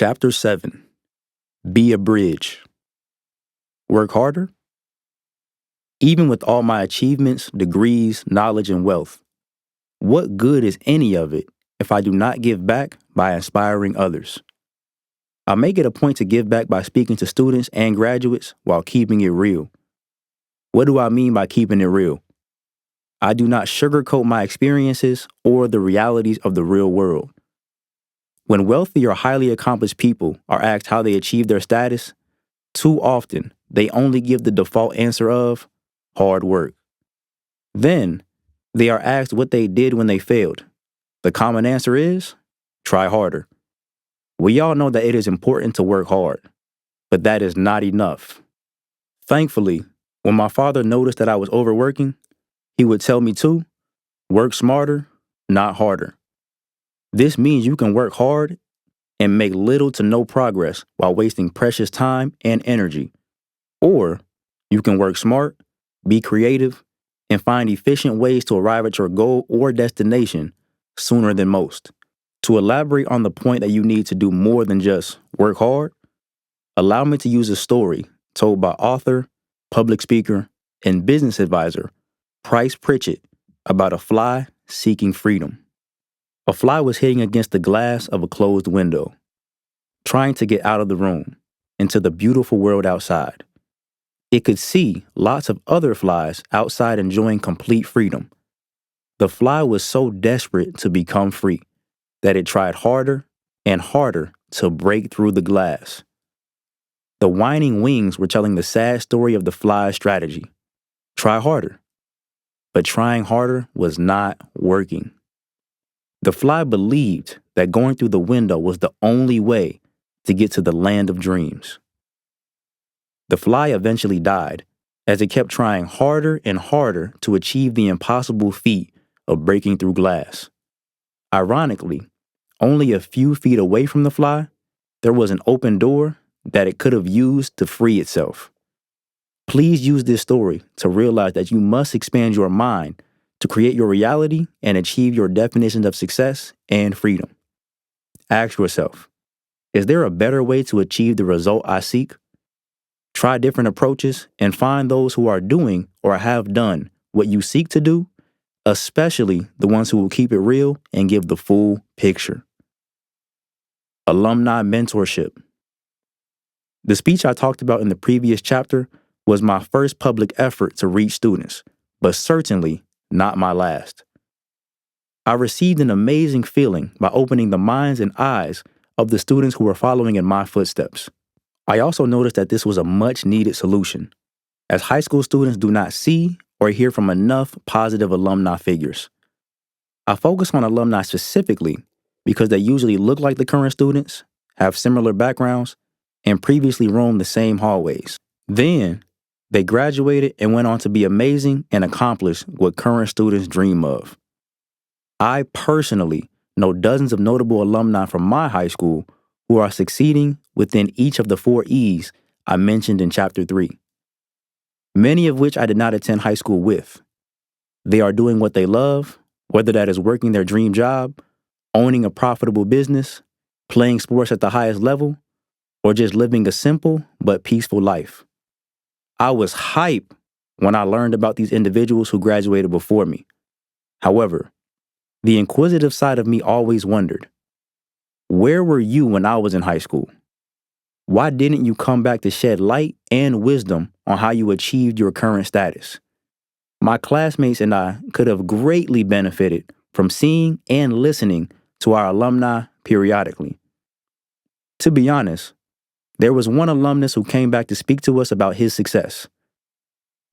Chapter 7. Be a bridge. Work harder? Even with all my achievements, degrees, knowledge, and wealth, what good is any of it if I do not give back by inspiring others? I make it a point to give back by speaking to students and graduates while keeping it real. What do I mean by keeping it real? I do not sugarcoat my experiences or the realities of the real world. When wealthy or highly accomplished people are asked how they achieve their status, too often they only give the default answer of hard work. Then they are asked what they did when they failed. The common answer is try harder. We all know that it is important to work hard, but that is not enough. Thankfully, when my father noticed that I was overworking, he would tell me to work smarter, not harder. This means you can work hard and make little to no progress while wasting precious time and energy. Or you can work smart, be creative, and find efficient ways to arrive at your goal or destination sooner than most. To elaborate on the point that you need to do more than just work hard, allow me to use a story told by author, public speaker, and business advisor Price Pritchett about a fly seeking freedom. A fly was hitting against the glass of a closed window, trying to get out of the room into the beautiful world outside. It could see lots of other flies outside enjoying complete freedom. The fly was so desperate to become free that it tried harder and harder to break through the glass. The whining wings were telling the sad story of the fly's strategy. Try harder. But trying harder was not working. The fly believed that going through the window was the only way to get to the land of dreams. The fly eventually died as it kept trying harder and harder to achieve the impossible feat of breaking through glass. Ironically, only a few feet away from the fly, there was an open door that it could have used to free itself. Please use this story to realize that you must expand your mind to create your reality and achieve your definitions of success and freedom. Ask yourself, is there a better way to achieve the result I seek? Try different approaches and find those who are doing or have done what you seek to do, especially the ones who will keep it real and give the full picture. Alumni mentorship. The speech I talked about in the previous chapter was my first public effort to reach students, but certainly not my last. I received an amazing feeling by opening the minds and eyes of the students who were following in my footsteps. I also noticed that this was a much-needed solution, as high school students do not see or hear from enough positive alumni figures. I focus on alumni specifically because they usually look like the current students, have similar backgrounds, and previously roamed the same hallways. Then, they graduated and went on to be amazing and accomplish what current students dream of. I personally know dozens of notable alumni from my high school who are succeeding within each of the 4 E's I mentioned in Chapter 3. Many of which I did not attend high school with. They are doing what they love, whether that is working their dream job, owning a profitable business, playing sports at the highest level, or just living a simple but peaceful life. I was hype when I learned about these individuals who graduated before me. However, the inquisitive side of me always wondered, where were you when I was in high school? Why didn't you come back to shed light and wisdom on how you achieved your current status? My classmates and I could have greatly benefited from seeing and listening to our alumni periodically. To be honest, there was one alumnus who came back to speak to us about his success.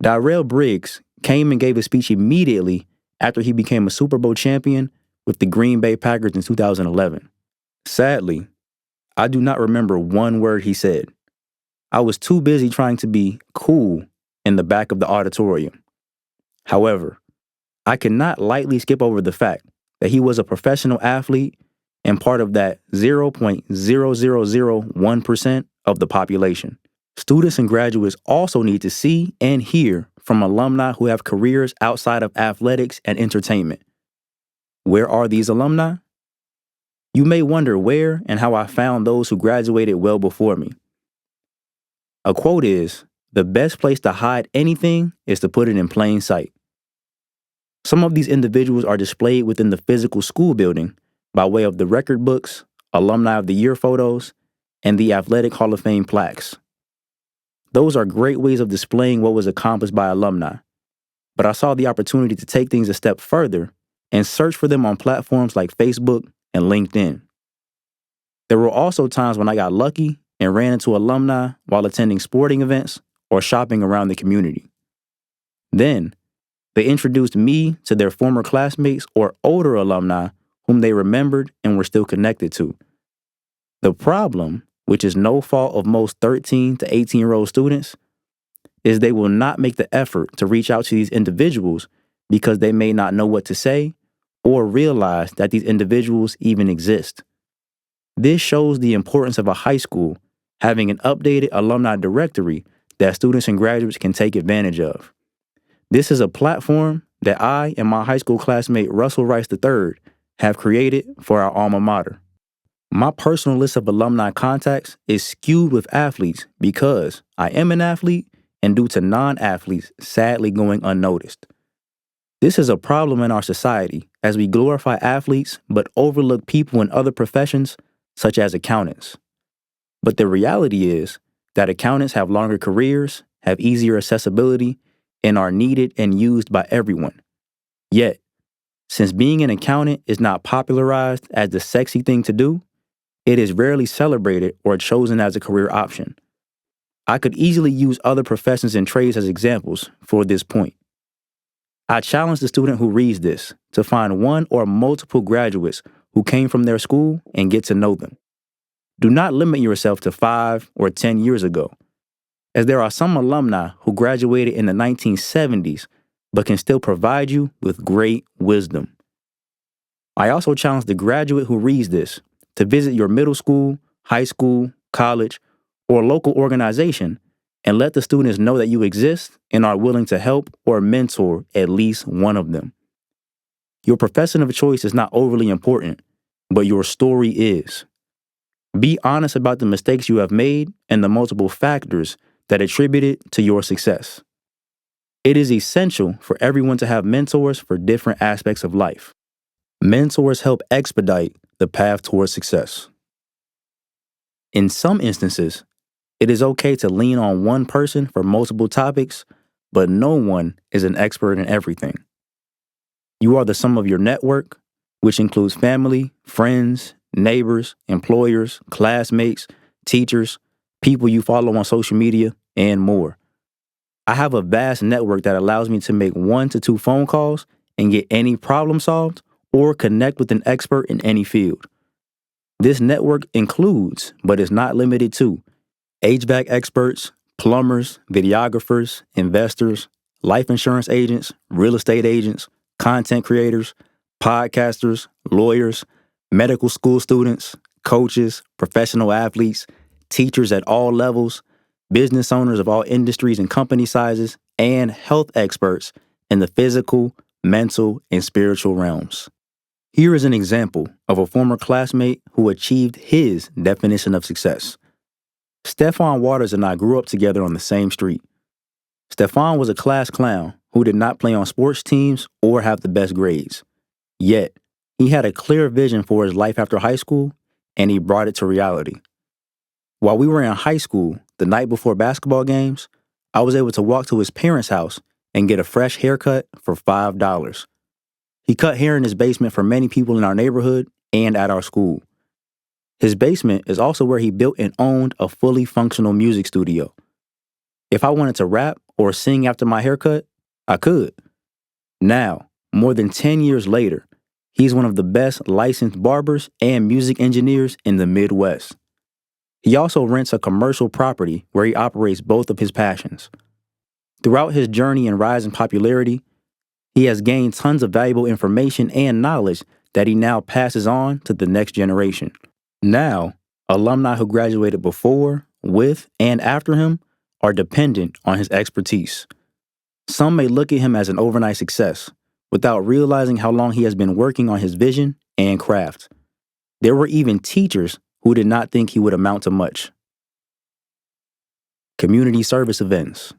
Darrell Briggs came and gave a speech immediately after he became a Super Bowl champion with the Green Bay Packers in 2011. Sadly, I do not remember one word he said. I was too busy trying to be cool in the back of the auditorium. However, I cannot lightly skip over the fact that he was a professional athlete and part of that 0.0001% of the population. Students and graduates also need to see and hear from alumni who have careers outside of athletics and entertainment. Where are these alumni? You may wonder where and how I found those who graduated well before me. A quote is, "The best place to hide anything is to put it in plain sight." Some of these individuals are displayed within the physical school building by way of the record books, alumni of the year photos, and the Athletic Hall of Fame plaques. Those are great ways of displaying what was accomplished by alumni, but I saw the opportunity to take things a step further and search for them on platforms like Facebook and LinkedIn. There were also times when I got lucky and ran into alumni while attending sporting events or shopping around the community. Then, they introduced me to their former classmates or older alumni whom they remembered and were still connected to. The problem, which is no fault of most 13 to 18-year-old students, is they will not make the effort to reach out to these individuals because they may not know what to say or realize that these individuals even exist. This shows the importance of a high school having an updated alumni directory that students and graduates can take advantage of. This is a platform that I and my high school classmate Russell Rice III have created for our alma mater. My personal list of alumni contacts is skewed with athletes because I am an athlete and due to non-athletes sadly going unnoticed. This is a problem in our society as we glorify athletes but overlook people in other professions such as accountants. But the reality is that accountants have longer careers, have easier accessibility, and are needed and used by everyone. Yet, since being an accountant is not popularized as the sexy thing to do, it is rarely celebrated or chosen as a career option. I could easily use other professions and trades as examples for this point. I challenge the student who reads this to find one or multiple graduates who came from their school and get to know them. Do not limit yourself to 5 or 10 years ago, as there are some alumni who graduated in the 1970s but can still provide you with great wisdom. I also challenge the graduate who reads this to visit your middle school, high school, college, or local organization and let the students know that you exist and are willing to help or mentor at least one of them. Your profession of choice is not overly important, but your story is. Be honest about the mistakes you have made and the multiple factors that attributed to your success. It is essential for everyone to have mentors for different aspects of life. Mentors help expedite the path towards success. In some instances, it is okay to lean on one person for multiple topics, but no one is an expert in everything. You are the sum of your network, which includes family, friends, neighbors, employers, classmates, teachers, people you follow on social media, and more. I have a vast network that allows me to make 1 to 2 phone calls and get any problem solved or connect with an expert in any field. This network includes, but is not limited to, HVAC experts, plumbers, videographers, investors, life insurance agents, real estate agents, content creators, podcasters, lawyers, medical school students, coaches, professional athletes, teachers at all levels, business owners of all industries and company sizes, and health experts in the physical, mental, and spiritual realms. Here is an example of a former classmate who achieved his definition of success. Stephon Waters and I grew up together on the same street. Stephon was a class clown who did not play on sports teams or have the best grades. Yet, he had a clear vision for his life after high school, and he brought it to reality. While we were in high school, the night before basketball games, I was able to walk to his parents' house and get a fresh haircut for $5. He cut hair in his basement for many people in our neighborhood and at our school. His basement is also where he built and owned a fully functional music studio. If I wanted to rap or sing after my haircut, I could. Now, more than 10 years later, he's one of the best licensed barbers and music engineers in the Midwest. He also rents a commercial property where he operates both of his passions. Throughout his journey and rise in popularity, he has gained tons of valuable information and knowledge that he now passes on to the next generation. Now, alumni who graduated before, with, and after him are dependent on his expertise. Some may look at him as an overnight success without realizing how long he has been working on his vision and craft. There were even teachers who did not think he would amount to much. Community service events.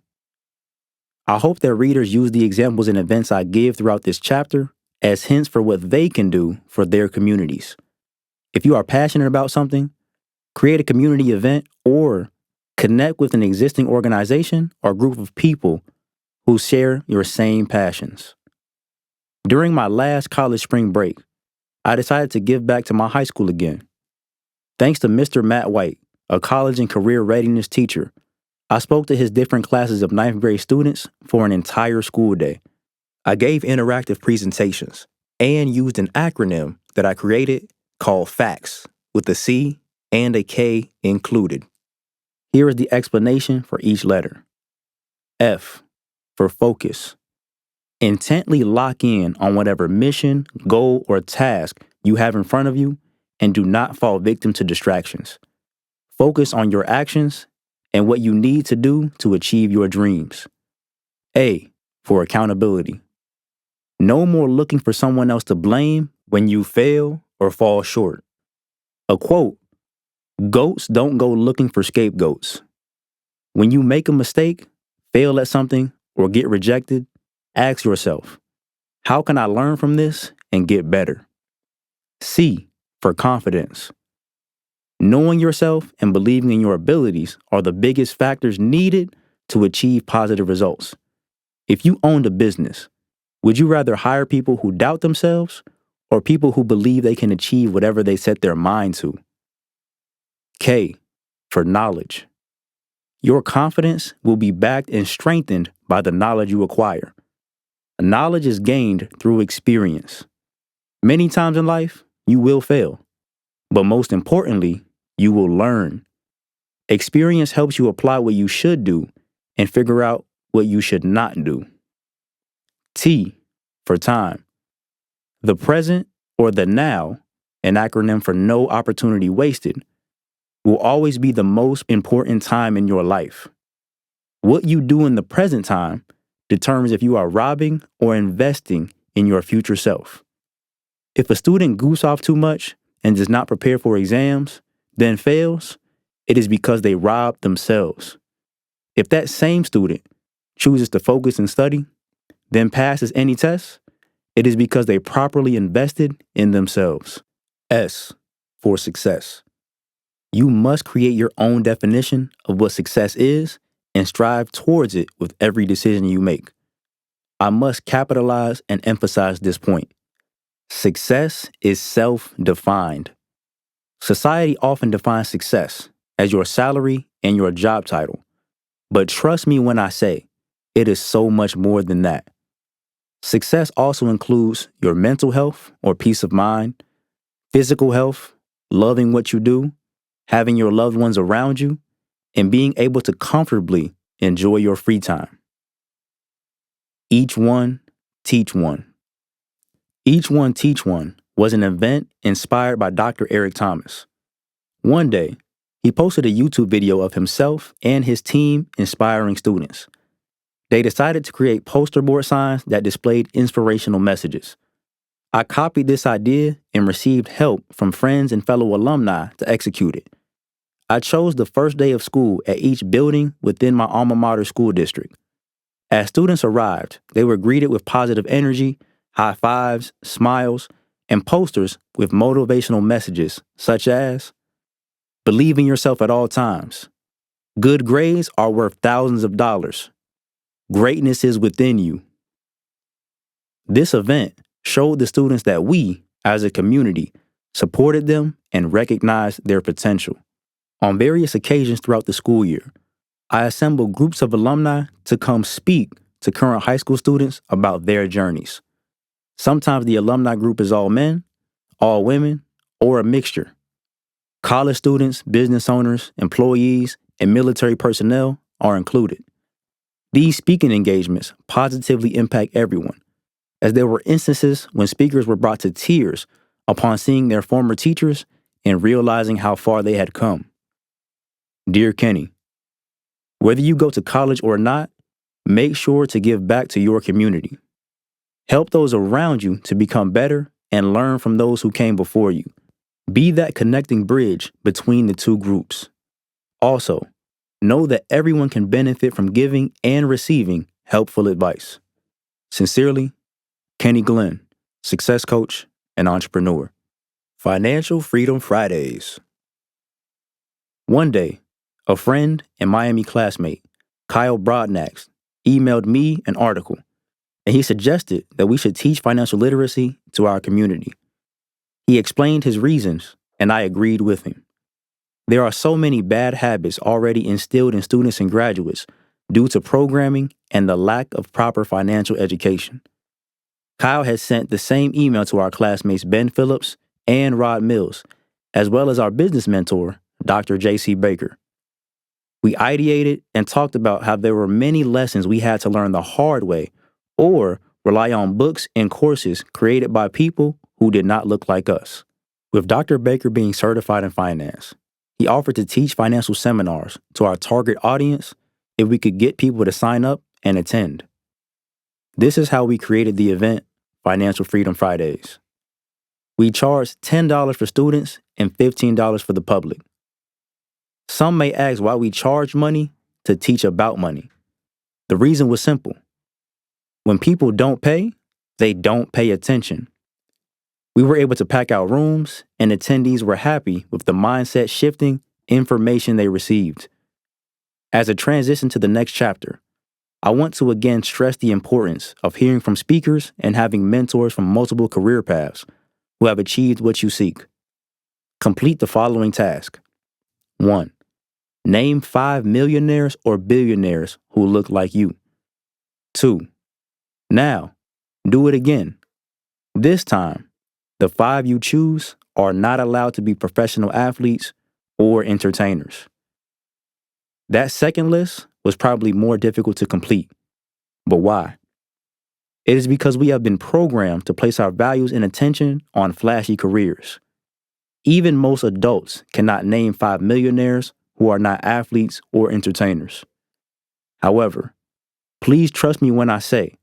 I hope that readers use the examples and events I give throughout this chapter as hints for what they can do for their communities. If you are passionate about something, create a community event or connect with an existing organization or group of people who share your same passions. During my last college spring break, I decided to give back to my high school again. Thanks to Mr. Matt White, a college and career readiness teacher, I spoke to his different classes of ninth grade students for an entire school day. I gave interactive presentations and used an acronym that I created called FACTS with a C and a K included. Here is the explanation for each letter. F for focus. Intently lock in on whatever mission, goal, or task you have in front of you and do not fall victim to distractions. Focus on your actions and what you need to do to achieve your dreams. A for accountability. No more looking for someone else to blame when you fail or fall short. A quote, "Goats don't go looking for scapegoats." When you make a mistake, fail at something, or get rejected, ask yourself, how can I learn from this and get better? C for confidence. Knowing yourself and believing in your abilities are the biggest factors needed to achieve positive results. If you owned a business, would you rather hire people who doubt themselves or people who believe they can achieve whatever they set their mind to? K for knowledge. Your confidence will be backed and strengthened by the knowledge you acquire. Knowledge is gained through experience. Many times in life, you will fail, but most importantly, you will learn. Experience helps you apply what you should do and figure out what you should not do. T for time. The present or the now, an acronym for no opportunity wasted, will always be the most important time in your life. What you do in the present time determines if you are robbing or investing in your future self. If a student goofs off too much and does not prepare for exams, then fails, it is because they robbed themselves. If that same student chooses to focus and study, then passes any tests, it is because they properly invested in themselves. S for success. You must create your own definition of what success is and strive towards it with every decision you make. I must capitalize and emphasize this point. Success is self-defined. Society often defines success as your salary and your job title. But trust me when I say, it is so much more than that. Success also includes your mental health or peace of mind, physical health, loving what you do, having your loved ones around you, and being able to comfortably enjoy your free time. Each one, teach one. Each One, Teach One was an event inspired by Dr. Eric Thomas. One day, he posted a YouTube video of himself and his team inspiring students. They decided to create poster board signs that displayed inspirational messages. I copied this idea and received help from friends and fellow alumni to execute it. I chose the first day of school at each building within my alma mater school district. As students arrived, they were greeted with positive energy, high fives, smiles, and posters with motivational messages such as, "Believe in yourself at all times. Good grades are worth thousands of dollars. Greatness is within you." This event showed the students that we, as a community, supported them and recognized their potential. On various occasions throughout the school year, I assembled groups of alumni to come speak to current high school students about their journeys. Sometimes the alumni group is all men, all women, or a mixture. College students, business owners, employees, and military personnel are included. These speaking engagements positively impact everyone, as there were instances when speakers were brought to tears upon seeing their former teachers and realizing how far they had come. Dear Kenny, whether you go to college or not, make sure to give back to your community. Help those around you to become better and learn from those who came before you. Be that connecting bridge between the two groups. Also, know that everyone can benefit from giving and receiving helpful advice. Sincerely, Kenny Glenn, success coach and entrepreneur. Financial Freedom Fridays. One day, a friend and Miami classmate, Kyle Brodnax, emailed me an article, and he suggested that we should teach financial literacy to our community. He explained his reasons, and I agreed with him. There are so many bad habits already instilled in students and graduates due to programming and the lack of proper financial education. Kyle had sent the same email to our classmates Ben Phillips and Rod Mills, as well as our business mentor, Dr. J.C. Baker. We ideated and talked about how there were many lessons we had to learn the hard way or rely on books and courses created by people who did not look like us. With Dr. Baker being certified in finance, he offered to teach financial seminars to our target audience if we could get people to sign up and attend. This is how we created the event, Financial Freedom Fridays. We charged $10 for students and $15 for the public. Some may ask why we charge money to teach about money. The reason was simple. When people don't pay, they don't pay attention. We were able to pack out rooms, and attendees were happy with the mindset shifting information they received. As a transition to the next chapter, I want to again stress the importance of hearing from speakers and having mentors from multiple career paths who have achieved what you seek. Complete the following task. 1. Name 5 millionaires or billionaires who look like you. 2. Now, do it again. This time, the 5 you choose are not allowed to be professional athletes or entertainers. That second list was probably more difficult to complete. But why? It is because we have been programmed to place our values and attention on flashy careers. Even most adults cannot name 5 millionaires who are not athletes or entertainers. However, please trust me when I say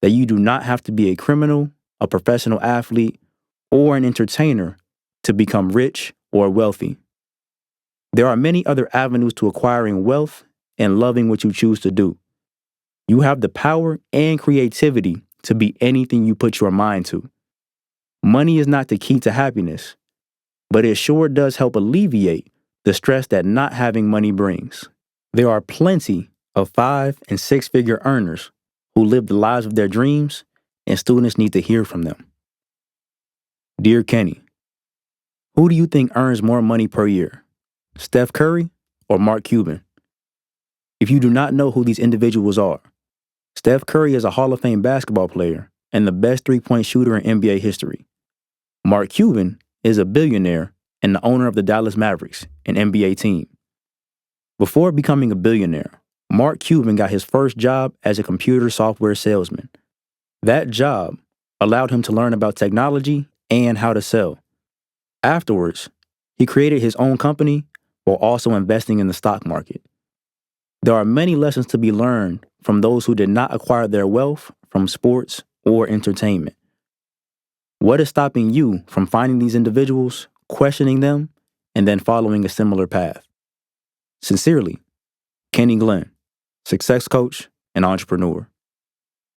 that you do not have to be a criminal, a professional athlete, or an entertainer to become rich or wealthy. There are many other avenues to acquiring wealth and loving what you choose to do. You have the power and creativity to be anything you put your mind to. Money is not the key to happiness, but it sure does help alleviate the stress that not having money brings. There are plenty of 5- and 6-figure earners who live the lives of their dreams, and students need to hear from them. Dear Kenny, who do you think earns more money per year, Steph Curry or Mark Cuban? If you do not know who these individuals are, Steph Curry is a Hall of Fame basketball player and the best three-point shooter in NBA history. Mark Cuban is a billionaire and the owner of the Dallas Mavericks, an NBA team. Before becoming a billionaire, Mark Cuban got his first job as a computer software salesman. That job allowed him to learn about technology and how to sell. Afterwards, he created his own company while also investing in the stock market. There are many lessons to be learned from those who did not acquire their wealth from sports or entertainment. What is stopping you from finding these individuals, questioning them, and then following a similar path? Sincerely, Kenny Glenn, success coach and entrepreneur.